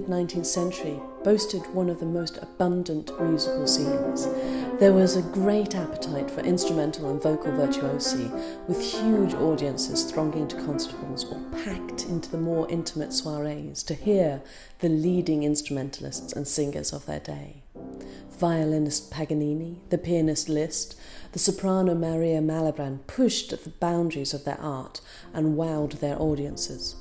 mid-19th century boasted one of the most abundant musical scenes. There was a great appetite for instrumental and vocal virtuosi, with huge audiences thronging to concert halls or packed into the more intimate soirees to hear the leading instrumentalists and singers of their day. Violinist Paganini, the pianist Liszt, the soprano Maria Malibran pushed the boundaries of their art and wowed their audiences.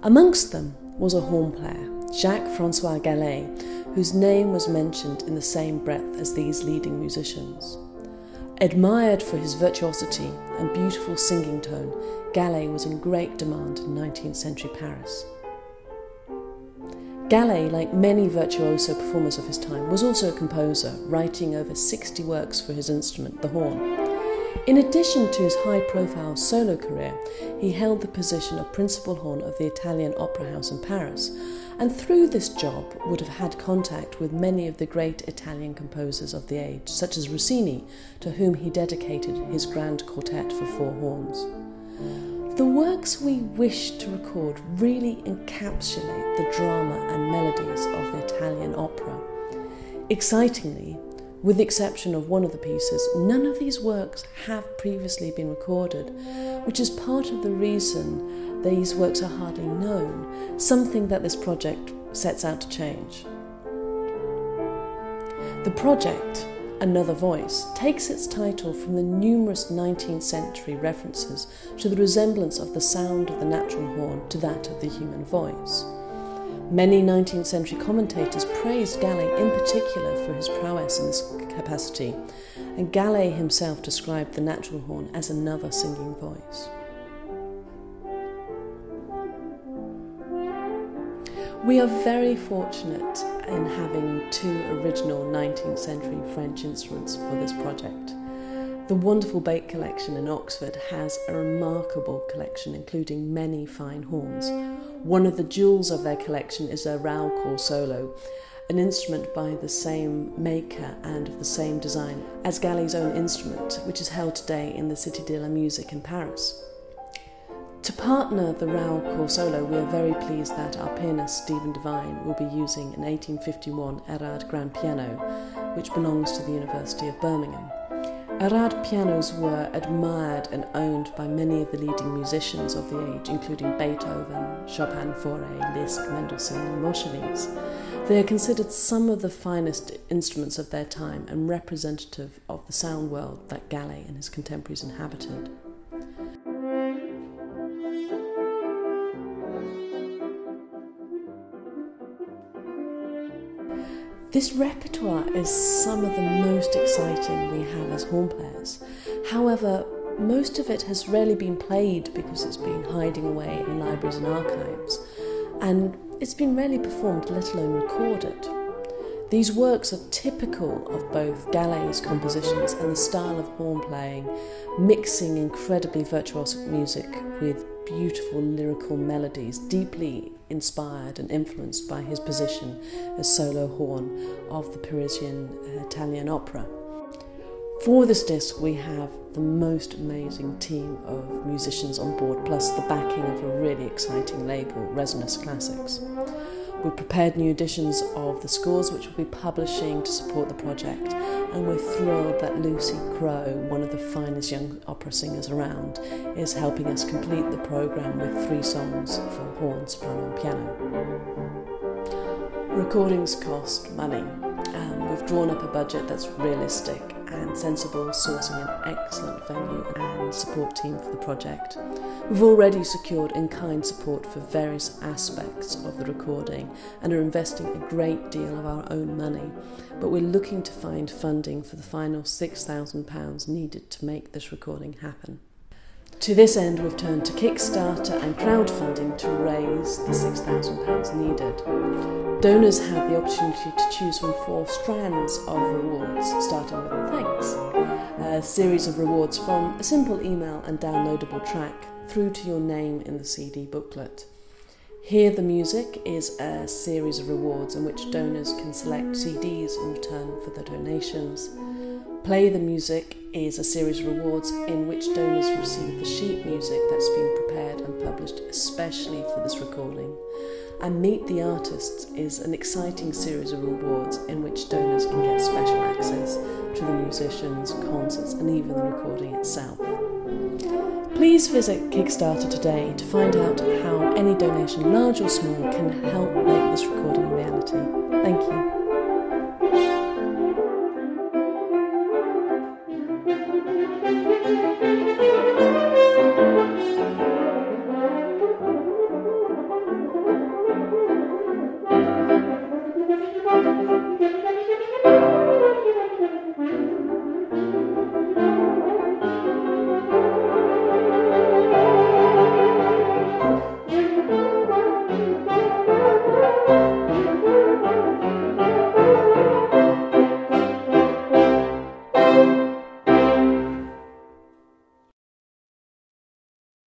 Amongst them was a horn player, Jacques-François Gallay, whose name was mentioned in the same breath as these leading musicians. Admired for his virtuosity and beautiful singing tone, Gallay was in great demand in 19th century Paris. Gallay, like many virtuoso performers of his time, was also a composer, writing over 60 works for his instrument, the horn. In addition to his high-profile solo career, he held the position of principal horn of the Italian Opera House in Paris, and through this job would have had contact with many of the great Italian composers of the age, such as Rossini, to whom he dedicated his grand quartet for 4 horns. The works we wish to record really encapsulate the drama and melodies of the Italian opera. Excitingly, with the exception of one of the pieces, none of these works have previously been recorded, which is part of the reason these works are hardly known, something that this project sets out to change. The project, Another Voice, takes its title from the numerous 19th century references to the resemblance of the sound of the natural horn to that of the human voice. Many 19th century commentators praised Gallay in particular for his prowess in this capacity, and Gallay himself described the natural horn as another singing voice. We are very fortunate in having 2 original 19th century French instruments for this project. The wonderful Bake collection in Oxford has a remarkable collection including many fine horns. One of the jewels of their collection is a Raoul cor solo, an instrument by the same maker and of the same design as Gallay's own instrument, which is held today in the Cité de la Musique in Paris. To partner the Raoul cor solo, we are very pleased that our pianist Stephen Devine will be using an 1851 Erard grand piano, which belongs to the University of Birmingham. Erard pianos were admired and owned by many of the leading musicians of the age, including Beethoven, Chopin, Fauré, Liszt, Mendelssohn and Moscheles. They are considered some of the finest instruments of their time and representative of the sound world that Gallay and his contemporaries inhabited. This repertoire is some of the most exciting we have as horn players. However, most of it has rarely been played because it's been hiding away in libraries and archives, and it's been rarely performed, let alone recorded. These works are typical of both Gallay's compositions and the style of horn playing, mixing incredibly virtuosic music with beautiful lyrical melodies, deeply inspired and influenced by his position as solo horn of the Parisian Italian opera. For this disc we have the most amazing team of musicians on board, plus the backing of a really exciting label, Resonance Classics. We've prepared new editions of the scores which we'll be publishing to support the project, and we're thrilled that Lucy Crowe, one of the finest young opera singers around, is helping us complete the programme with 3 songs for horn, soprano and piano. Recordings cost money. We've drawn up a budget that's realistic and sensible, sourcing an excellent venue and support team for the project. We've already secured in-kind support for various aspects of the recording and are investing a great deal of our own money, but we're looking to find funding for the final £6,000 needed to make this recording happen. To this end, we've turned to Kickstarter and crowdfunding to raise the £6,000 needed. Donors have the opportunity to choose from 4 strands of rewards, starting with a thanks, a series of rewards from a simple email and downloadable track through to your name in the CD booklet. Hear the Music is a series of rewards in which donors can select CDs in return for their donations. Play the Music is a series of rewards in which donors receive the sheet music that's been prepared and published especially for this recording. And Meet the Artists is an exciting series of rewards in which donors can get special access to the musicians, concerts, and even the recording itself. Please visit Kickstarter today to find out how any donation, large or small, can help make this recording a reality. Thank you.